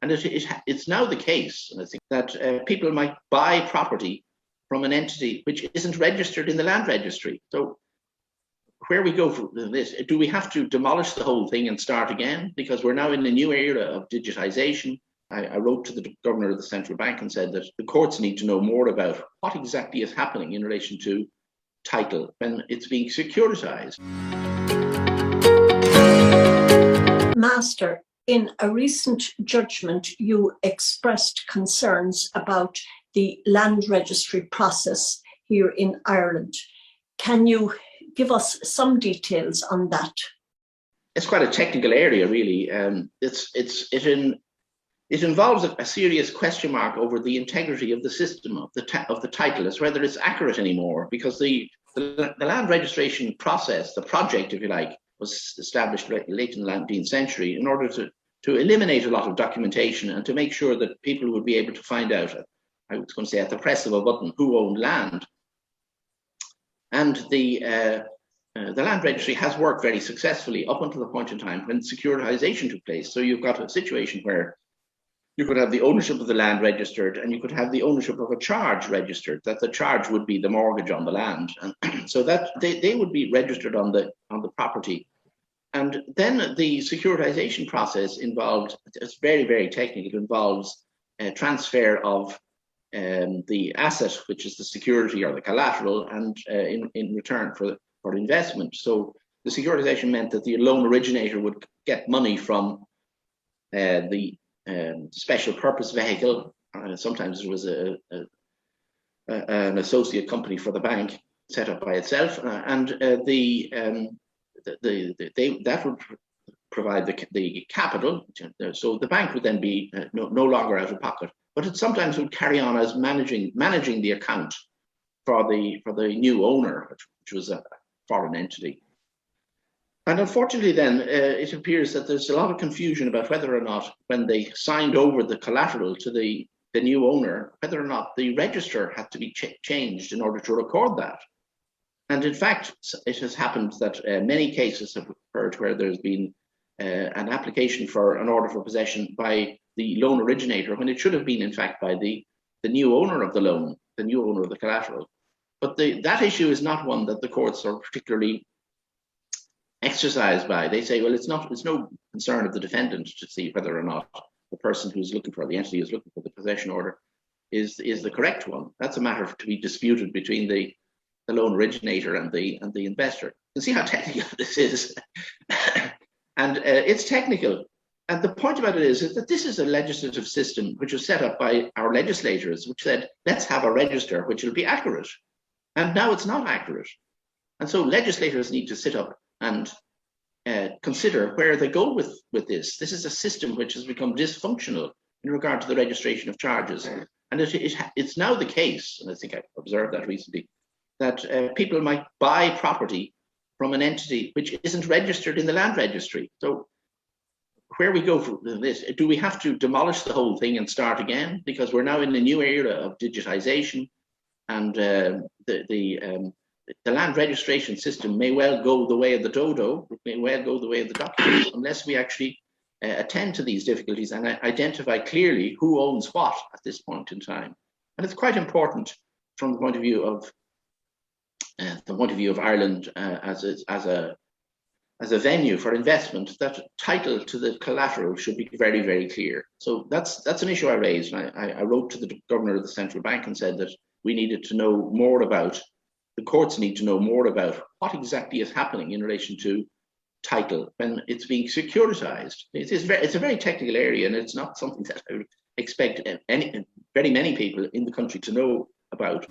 And it's now the case, and I think, that people might buy property from an entity which isn't registered in the land registry. So where we go from this, do we have to demolish the whole thing and start again? Because we're now in a new era of digitization. I wrote to the governor of the central bank and said that the courts need to know more about what exactly is happening in relation to title when it's being securitized. Master, in a recent judgment, you expressed concerns about the land registry process here in Ireland. Can you give us some details on that? It's quite a technical area, really. It involves a serious question mark over the integrity of the system of the title, as whether it's accurate anymore, because the land registration process, the project, if you like, was established late in the 19th century in order to eliminate a lot of documentation and to make sure that people would be able to find out, I was going to say at the press of a button, who owned land. And the land registry has worked very successfully up until the point in time when securitization took place. So you've got a situation where you could have the ownership of the land registered, and you could have the ownership of a charge registered, that the charge would be the mortgage on the land. And so that they would be registered on the property. And then the securitization process involved, it's very, very technical, it involves a transfer of the asset, which is the security or the collateral, and in return for investment. So the securitization meant that the loan originator would get money from the special purpose vehicle. Sometimes it was an associate company for the bank set up by itself, and that would provide the capital. So the bank would then be no longer out of pocket, but it sometimes would carry on as managing the account for the new owner, which was a foreign entity. And unfortunately then, it appears that there's a lot of confusion about whether or not, when they signed over the collateral to the new owner, whether or not the register had to be changed in order to record that. And in fact, it has happened that many cases have occurred where there's been an application for an order for possession by the loan originator, when it should have been, in fact, by the new owner of the loan, the new owner of the collateral. But that issue is not one that the courts are particularly exercised by. They say, well, it's no concern of the defendant to see whether or not the person who's looking for, the entity who's looking for the possession order is the correct one. That's a matter to be disputed between the loan originator and the investor. You can see how technical this is. And it's technical. And the point about it is that this is a legislative system which was set up by our legislators, which said, let's have a register which will be accurate. And now it's not accurate. And so legislators need to sit up and consider where they go with this. This is a system which has become dysfunctional in regard to the registration of charges. And it's now the case, and I think I observed that recently, that people might buy property from an entity which isn't registered in the land registry. So where we go from this, do we have to demolish the whole thing and start again? Because we're now in a new era of digitization, and the land registration system may well go the way of the dodo, it may well go the way of the documents, unless we actually attend to these difficulties and identify clearly who owns what at this point in time. And it's quite important from the point of view of Ireland as a venue for investment, that title to the collateral should be very, very clear. So that's an issue I raised. I wrote to the governor of the central bank and said that we needed to know more about, the courts need to know more about what exactly is happening in relation to title when it's being securitized. It's a very technical area, and it's not something that I would expect very many people in the country to know about.